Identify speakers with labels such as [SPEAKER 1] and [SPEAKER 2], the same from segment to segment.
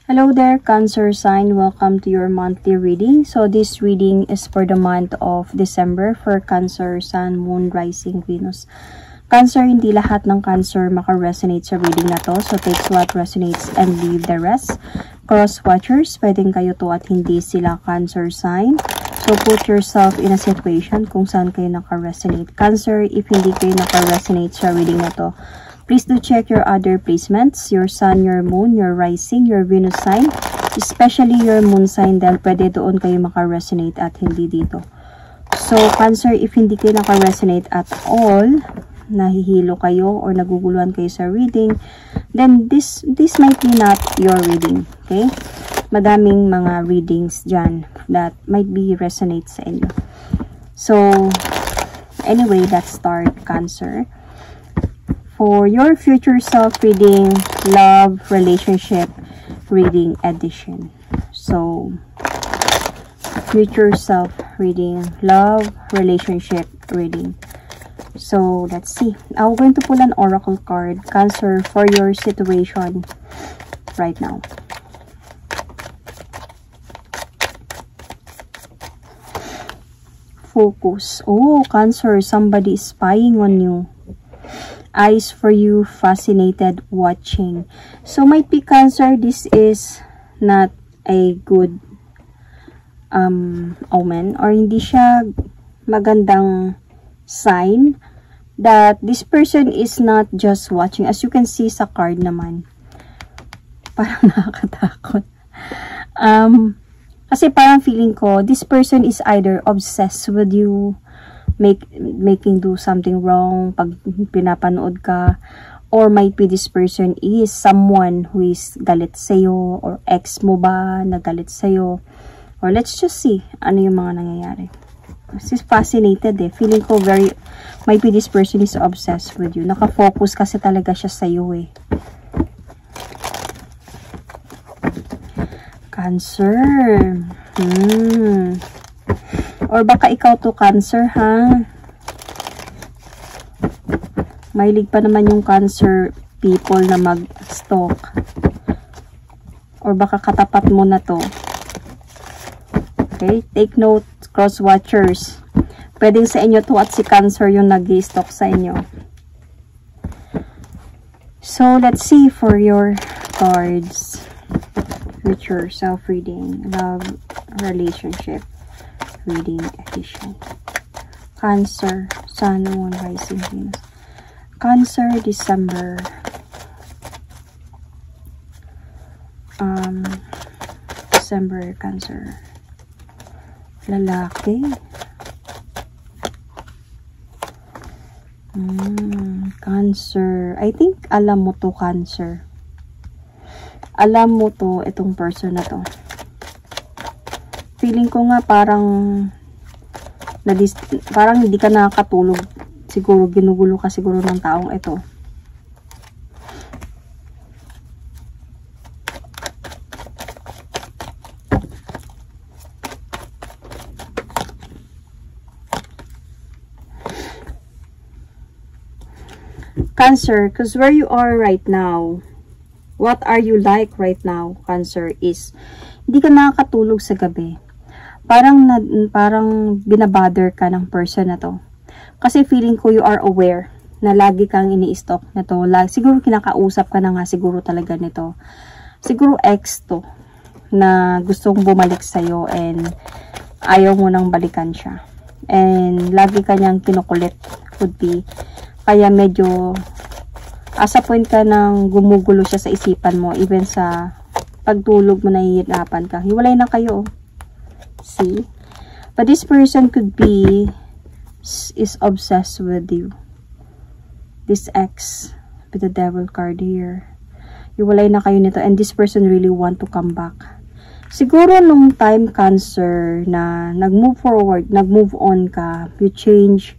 [SPEAKER 1] Hello there, Cancer sign. Welcome to your monthly reading. So this reading is for the month of December for Cancer, Sun, Moon, Rising, Venus. Cancer, hindi lahat ng Cancer maka-resonate sa reading na to. So take what resonates and leave the rest. Cross-watchers, pwedeng kayo to at hindi sila Cancer sign. So put yourself in a situation kung saan kayo naka-resonate. Cancer, if hindi kayo naka-resonate sa reading na to, please do check your other placements, your Sun, your Moon, your Rising, your Venus sign, especially your Moon sign dahil pwede doon kayo maka-resonate at hindi dito. So, Cancer, if hindi kayo naka-resonate at all, nahihilo kayo or naguguluhan kayo sa reading, then this might be not your reading, okay? Madaming mga readings dyan that might be resonate sa inyo. So, anyway, let's start, Cancer. For your future self reading, love, relationship, reading edition. So, future self reading, love, relationship, reading. So, let's see. I'm going to pull an oracle card, Cancer, for your situation right now. Focus. Oh, Cancer, somebody is spying on you. Eyes for you, fascinated, watching. So, might be Cancer, this is not a good omen or hindi siya magandang sign that this person is not just watching. As you can see sa card naman, parang nakakatakot. Kasi parang feeling ko, this person is either obsessed with you, making do something wrong pag pinapanood ka, or might be this person is someone who is galit sa'yo, or ex mo ba na galit sa'yo, or let's just see ano yung mga nangyayari. This is fascinated eh. Feeling ko might be this person is obsessed with you. Naka-focus kasi talaga siya sa'yo eh. Cancer. Or baka ikaw to, Cancer, ha? Mahilig pa naman yung Cancer people na mag-stalk. Or baka katapat mo na to. Okay? Take note, cross-watchers. Pwedeng sa inyo to at si Cancer yung nag-stalk sa inyo. So, let's see for your cards. Future self-reading, love, relationship, reading edition. Cancer, Sun, Moon, Rising, Venus. Cancer, December. December, Cancer. Lalaki. Cancer. I think alam mo to, Cancer. Alam mo to, itong person na to. Feeling ko nga parang hindi ka nakakatulog. Siguro ginugulo ka siguro ng taong ito. Cancer, because where you are right now, what are you like right now, Cancer, is hindi ka nakakatulog sa gabi. Parang binabother ka ng person na to. Kasi feeling ko you are aware na lagi kang ini-stalk na to. Siguro kinakausap ka na nga siguro talaga nito. Siguro ex to na gustong bumalik sa'yo and ayaw mo nang balikan siya. And lagi ka niyang kinukulit, could be. Kaya medyo asa point ka nang gumugulo siya sa isipan mo. Even sa pagtulog mo, nahihirapan ka. Hiwalay na kayo. See? But this person could be is obsessed with you. This ex with the devil card here. Hiwalay na kayo nito and this person really want to come back. Siguro nung time, Cancer, na nag-move forward, nag-move on ka, you change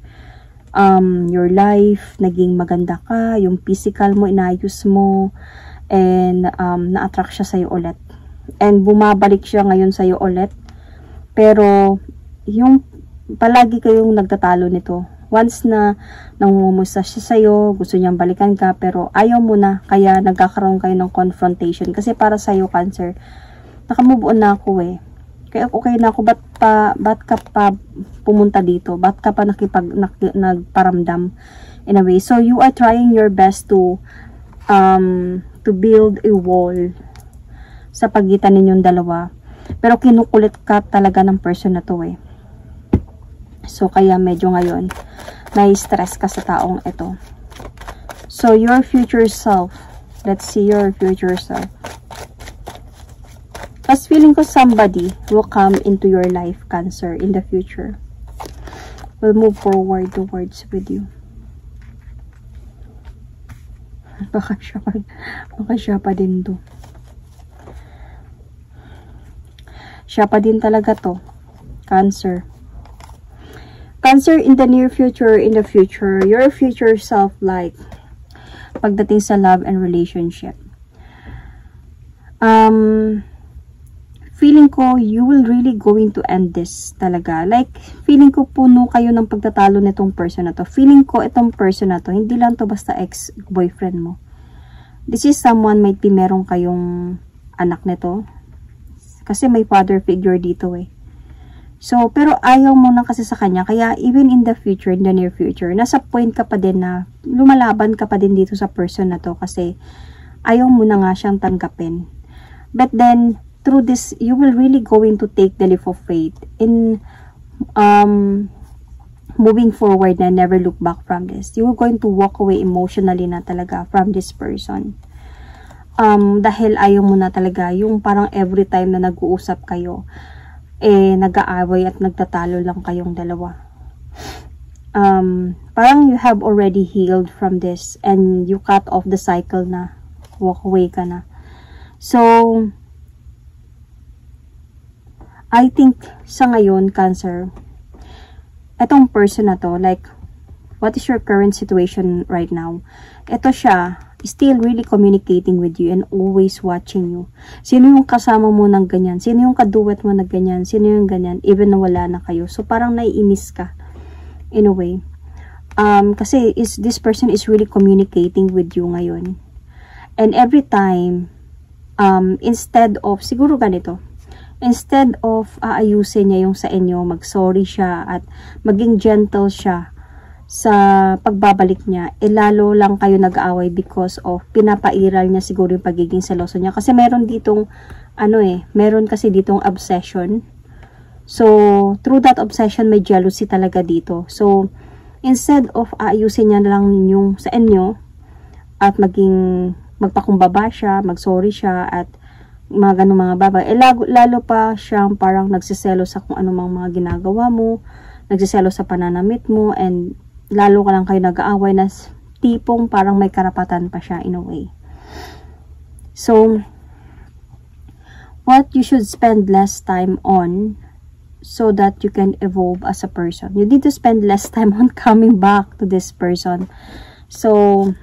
[SPEAKER 1] your life, naging maganda ka, yung physical mo, inayos mo, and na-attract siya sa'yo ulit. And bumabalik siya ngayon sa'yo ulit. Pero, yung palagi kayong nagtatalo nito, Once na nangungumusta siya sa'yo, gusto niyang balikan ka, pero ayaw mo na, kaya nagkakaroon kayo ng confrontation. Kasi para sa'yo, Cancer, nakamove on na ako eh. Kaya okay na ako, ba't ka pa pumunta dito? Ba't ka pa nagparamdam in a way? So, you are trying your best to build a wall sa pagitan ninyong dalawa. Pero kinukulit ka talaga ng person na to eh. So, kaya medyo ngayon, na-stress ka sa taong ito. So, your future self. Let's see your future self. As feeling ko somebody will come into your life, Cancer, in the future. Will move forward towards with you. Baka siya pa din to. Siya pa din talaga to, Cancer. Cancer, in the near future, in the future, your future self, like, pagdating sa love and relationship. Feeling ko, you will really going to end this talaga. Like, feeling ko puno kayo ng pagtatalo nitong person na to. Feeling ko, itong person na to, hindi lang to basta ex-boyfriend mo. This is someone, might be meron kayong anak nito. Kasi may father figure dito eh. So, pero ayaw mo na kasi sa kanya. Kaya, even in the future, in the near future, nasa point ka pa din na lumalaban ka pa din dito sa person na to. Kasi, ayaw mo na nga siyang tanggapin. But then, through this, you will really going to take the leap of faith in moving forward na never look back from this. You are going to walk away emotionally na talaga from this person. Dahil ayaw mo na talaga yung parang every time na nag-uusap kayo, nag-aaway at nagtatalo lang kayong dalawa. Parang you have already healed from this and you cut off the cycle na, walk away ka na. So, I think sa ngayon, Cancer, etong person na to, like, what is your current situation right now? Ito siya, still really communicating with you and always watching you. Sino yung kasama mo ng ganyan? Sino yung kaduwet mo na ganyan? Sino yung ganyan? Even na wala na kayo. So, parang naiinis ka, in a way. Kasi this person is really communicating with you ngayon. And every time, instead of, siguro ganito, instead of aayusin niya yung sa inyo, mag-sorry siya at maging gentle siya sa pagbabalik niya, lalo lang kayo nag-aaway because of pinapairal niya siguro yung pagiging seloso niya. Kasi meron ditong, meron kasi ditong obsession. So, through that obsession, may jealousy talaga dito. So, instead of aayusin niya na lang yung sa inyo at magpakumbaba siya, mag-sorry siya at mga ganun mga babay, lalo pa siyang parang nagsiselo sa kung anumang mga ginagawa mo, nagsiselo sa pananamit mo, and lalo ka lang kayo nag-aaway na tipong parang may karapatan pa siya in a way. So, what you should spend less time on so that you can evolve as a person. You need to spend less time on coming back to this person. So,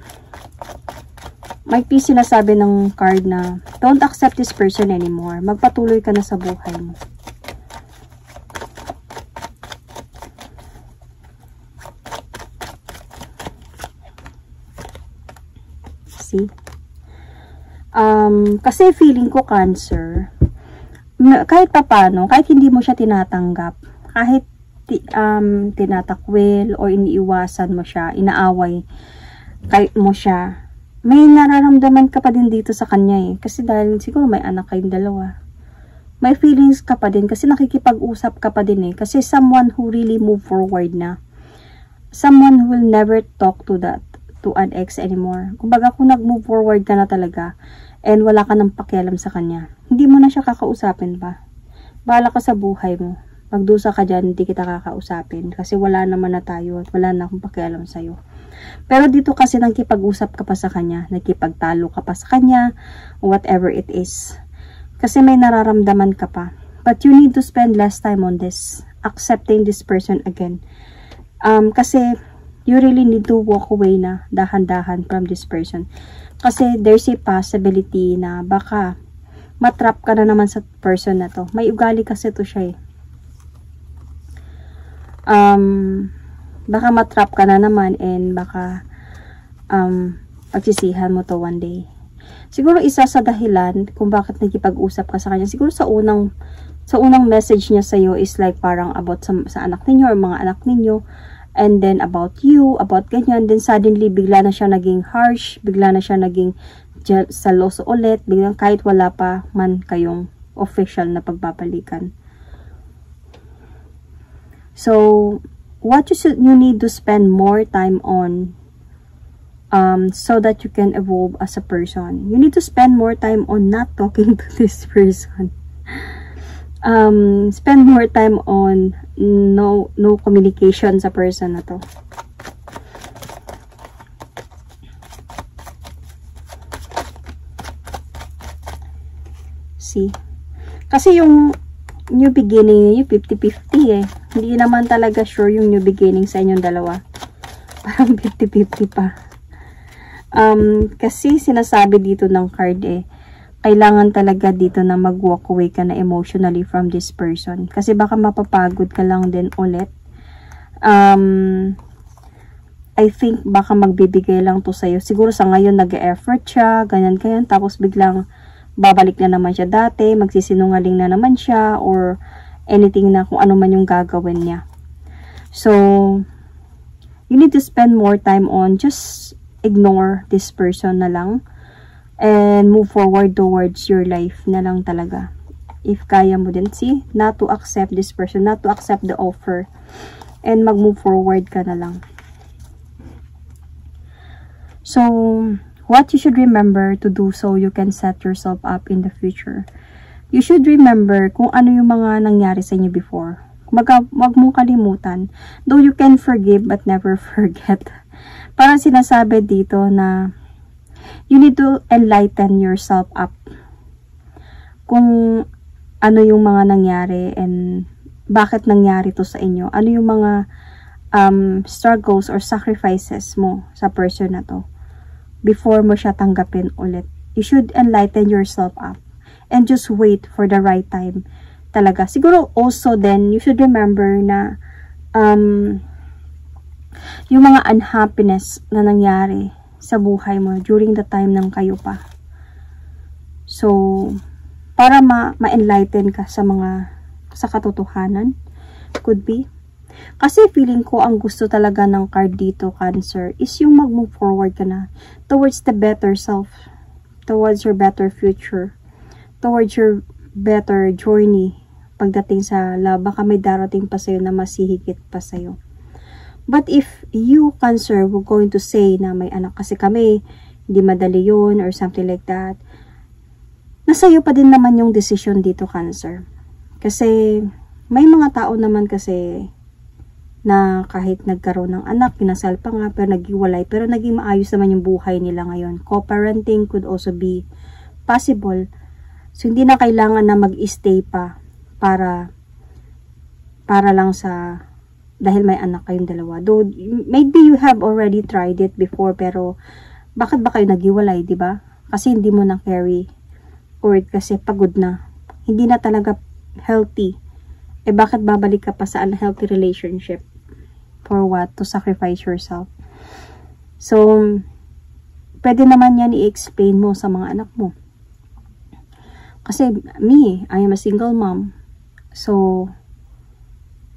[SPEAKER 1] may sinasabi ng card na don't accept this person anymore. Magpatuloy ka na sa buhay mo. See? Kasi feeling ko, Cancer, kahit papano, kahit hindi mo siya tinatanggap, kahit tinatakwil o iniiwasan mo siya, inaaway kahit mo siya, may nararamdaman ka pa din dito sa kanya eh. Kasi dahil siguro may anak kayong dalawa. May feelings ka pa din kasi nakikipag-usap ka pa din eh. Kasi someone who really move forward na. Someone who will never talk to an ex anymore. Kumbaga kung nag-move forward ka na talaga and wala ka ng pakialam sa kanya, hindi mo na siya kakausapin pa. Bahala ka sa buhay mo. Magdusa ka dyan, hindi kita kakausapin. Kasi wala naman na tayo at wala na akong pakialam sa'yo. Pero dito kasi nakikipag-usap ka pa sa kanya, nakikipagtalo ka pa sa kanya, whatever it is. Kasi may nararamdaman ka pa. But you need to spend less time on this, accepting this person again. Kasi you really need to walk away na dahan-dahan from this person. Kasi there's a possibility na baka matrap ka na naman sa person na to. May ugali kasi to siya eh. baka matrap ka na naman and baka pagsisihan mo to one day. Siguro isa sa dahilan kung bakit nagkipag-usap ka sa kanya, siguro sa unang message niya sa iyo is like parang about sa anak ninyo or mga anak ninyo, and then about you, about ganyan, then suddenly bigla na siya naging harsh, bigla na siya naging seloso ulit, biglang kahit wala pa man kayong official na pagbabalikan. So, what you need to spend more time on so that you can evolve as a person. You need to spend more time on not talking to this person. Spend more time on no communication sa person na to. See? Kasi yung new beginning yung 50-50 eh. Hindi naman talaga sure yung new beginning sa inyong dalawa. Parang 50-50 pa. Kasi sinasabi dito ng card eh, kailangan talaga dito na mag-walk away ka na emotionally from this person. Kasi baka mapapagod ka lang din ulit. I think baka magbibigay lang to sa'yo. Siguro sa ngayon nag-e-effort siya, ganyan-ganyan. Tapos biglang babalik na naman siya dati, magsisinungaling na naman siya, or anything na kung ano man yung gagawin niya. So, you need to spend more time on just ignore this person na lang and move forward towards your life na lang talaga. If kaya mo din, see, not to accept this person, not to accept the offer, and mag-move forward ka na lang. So, what you should remember to do so you can set yourself up in the future. You should remember kung ano yung mga nangyari sa inyo before. Wag mong kalimutan. Though you can forgive but never forget. Parang sinasabi dito na you need to enlighten yourself up. Kung ano yung mga nangyari and bakit nangyari to sa inyo. Ano yung mga struggles or sacrifices mo sa person na to before mo siya tanggapin ulit. You should enlighten yourself up and just wait for the right time talaga. Siguro also then, you should remember na yung mga unhappiness na nangyari sa buhay mo during the time ng kayo pa. So, para ma-enlighten ka sa katotohanan, could be. Kasi feeling ko ang gusto talaga ng card dito, Cancer, is yung mag-move forward ka na towards the better self, towards your better future, towards your better journey pagdating sa love. Baka may darating pa sa'yo na masihigit pa sa'yo. But if you, Cancer, were going to say na may anak kasi kami, hindi madali yun or something like that, nasa'yo pa din naman yung decision dito, Cancer. Kasi may mga tao naman kasi na kahit nagkaroon ng anak, kinasal pa nga, pero naghiwalay, pero naging maayos naman yung buhay nila ngayon. Co-parenting could also be possible. So, hindi na kailangan na mag-stay pa para lang sa, dahil may anak kayong dalawa. Though, maybe you have already tried it before, pero bakit ba kayo naghiwalay, di ba? Kasi hindi mo na carry, or kasi pagod na. Hindi na talaga healthy. Eh, bakit babalik ka pa sa unhealthy relationship? For what? To sacrifice yourself. So, pwede naman yan i-explain mo sa mga anak mo. Kasi, me, I am a single mom. So,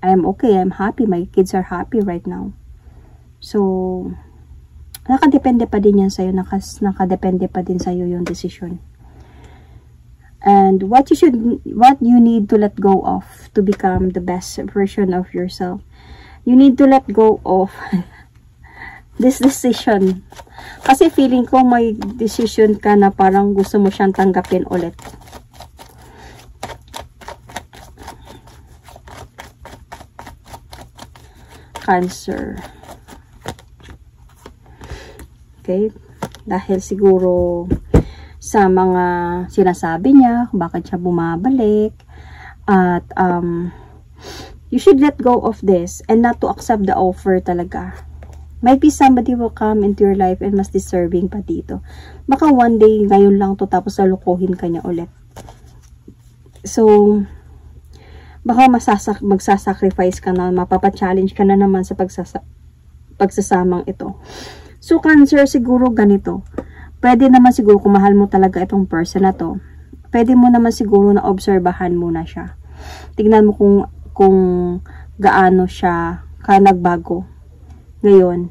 [SPEAKER 1] I am okay. I'm happy. My kids are happy right now. So, nakadepende pa din yan sa'yo. Nakadepende pa din sa'yo yung decision. And what you need to let go of to become the best version of yourself. You need to let go of this decision. Kasi feeling ko may decision ka na parang gusto mo siyang tanggapin ulit. Cancer. Okay? Dahil siguro sa mga sinasabi niya, kung bakit siya bumabalik, at you should let go of this and not to accept the offer talaga. Might be somebody will come into your life and mas deserving pa dito. Baka one day, ngayon lang to, tapos salukuhin ka niya ulit. So, baka magsasacrifice ka na, mapapa-challenge ka na naman sa pagsasamang ito. So, Cancer, siguro ganito. Pwede naman siguro kung mahal mo talaga itong person na to, pwede mo naman siguro na obserbahan muna siya. Tignan mo kung gaano siya nagbago ngayon.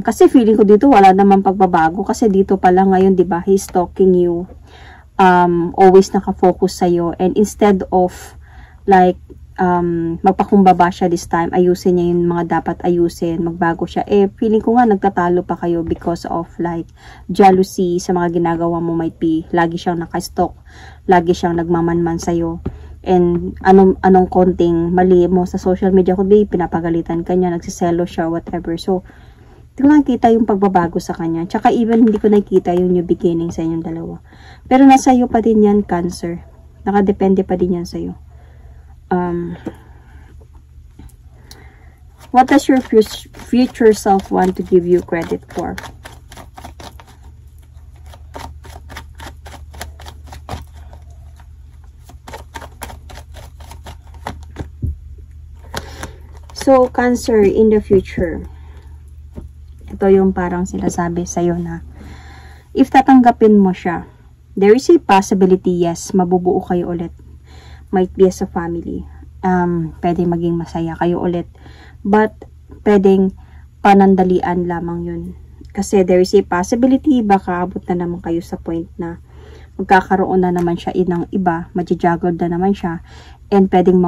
[SPEAKER 1] Kasi feeling ko dito wala naman pagbabago kasi dito pala ngayon, 'di ba? He's stalking you. Always nakafocus sa iyo, and instead of like magpakumbaba siya this time, ayusin niya yung mga dapat ayusin, magbago siya. Feeling ko nga nagtatalo pa kayo because of like jealousy sa mga ginagawa mo. Might be lagi siyang nakastalk, lagi siyang nagmamanman sa'yo, and anong konting mali mo sa social media, could be pinapagalitan ka niya, nagsiselo siya, whatever. So, hindi ko nakikita yung pagbabago sa kanya. Tsaka even hindi ko nakikita yung new beginning sa inyong dalawa. Pero nasa iyo pa din yan, Cancer. Nakadepende pa din yan sa iyo. What does your future self want to give you credit for? So, Cancer, in the future, ito yung parang sinasabi sa'yo na if tatanggapin mo siya, there is a possibility, yes, mabubuo kayo ulit. Might be as a family. Pwedeng maging masaya kayo ulit. But, pwedeng panandalian lamang yun. Kasi there is a possibility, baka abot na naman kayo sa point na magkakaroon na naman siya ng iba, majijagod na naman siya, and pwedeng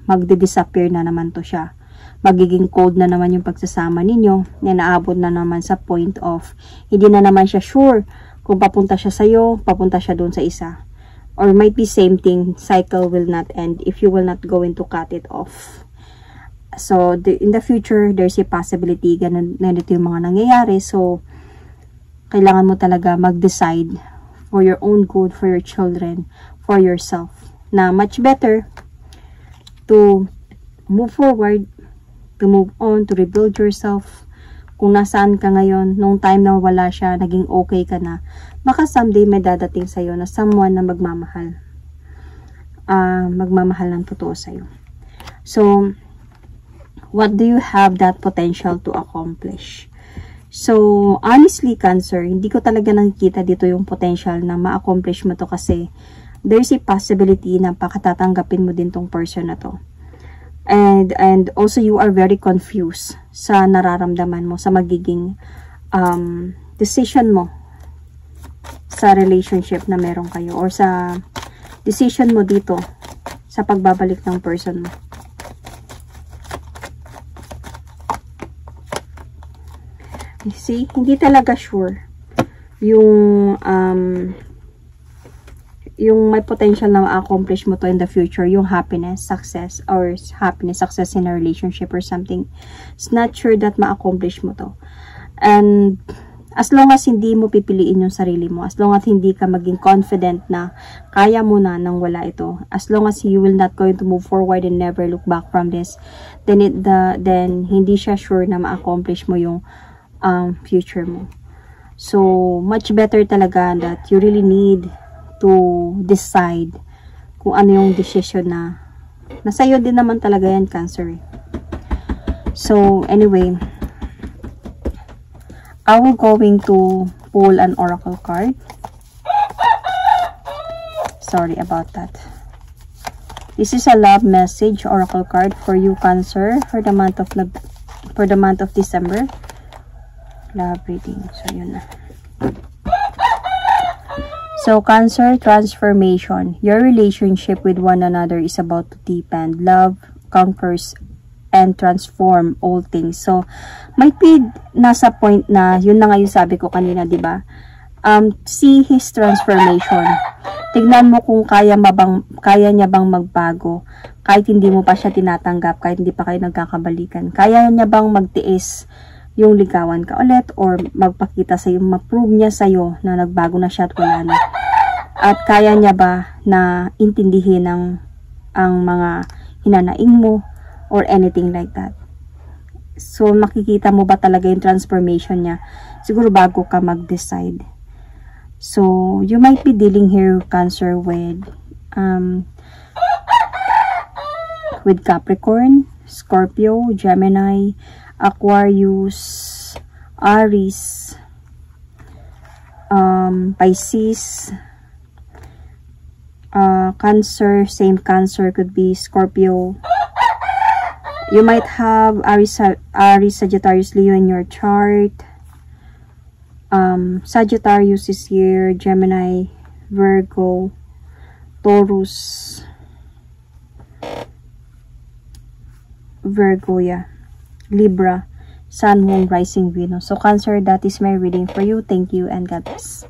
[SPEAKER 1] magdi-disappear na naman to siya. Magiging cold na naman yung pagsasama ninyo, na naabot na naman sa point of, hindi na naman siya sure kung papunta siya sa'yo, papunta siya doon sa isa. Or might be same thing, cycle will not end if you will not going to cut it off. So, in the future, there's a possibility, ganito yung mga nangyayari. So, kailangan mo talaga mag-decide for your own good, for your children, for yourself, na much better to move forward, to move on, to rebuild yourself. Kung nasaan ka ngayon, nung time na wala siya, naging okay ka na, baka someday may dadating sa'yo na someone na magmamahal. Magmamahal ng totoo sa'yo. So, what do you have that potential to accomplish? So, honestly, Cancer, hindi ko talaga nakikita dito yung potential na ma-accomplish mo to kasi there's a possibility na pakatatanggapin mo din tong person na to. And also you are very confused sa nararamdaman mo, sa magiging decision mo sa relationship na meron kayo, or sa decision mo dito sa pagbabalik ng person mo. You see, hindi talaga sure yung may potential na ma-accomplish mo to in the future, yung happiness, success in a relationship or something. It's not sure that ma-accomplish mo to. And as long as hindi mo pipiliin yung sarili mo, as long as hindi ka maging confident na kaya mo na nang wala ito, as long as you will not going to move forward and never look back from this, then hindi siya sure na ma-accomplish mo yung future mo. So, much better talaga that you really need to decide kung ano yung decision na nasa iyo din naman talaga yan, Cancer. So, anyway, I will going to pull an oracle card. Sorry about that. This is a love message oracle card for you, Cancer, for the month of December. Love reading. So, yun na. So, Cancer, transformation. Your relationship with one another is about to deepen. Love conquers and transform all things. So, might be nasa point na, yun na nga yung sabi ko kanina, di ba? See his transformation. Tignan mo kung kaya niya bang magbago. Kahit hindi mo pa siya tinatanggap, kahit hindi pa kayo nagkakabalikan. Kaya niya bang magtiis yung ligawan ka ulit, or magpakita sa'yo, ma-prove niya sa'yo na nagbago na siya at wala na. At kaya niya ba na intindihin ang mga hinanaing mo or anything like that. So, makikita mo ba talaga yung transformation niya? Siguro bago ka mag-decide. So, you might be dealing here, Cancer, with Capricorn, Scorpio, Gemini, Aquarius, Aries, Pisces, Cancer, same Cancer, could be Scorpio. You might have Aries, Sagittarius, Leo in your chart. Sagittarius is here, Gemini, Virgo, Taurus, Virgo, yeah, Libra, Sun, Moon, Rising, Venus. So Cancer, that is my reading for you. Thank you and God bless.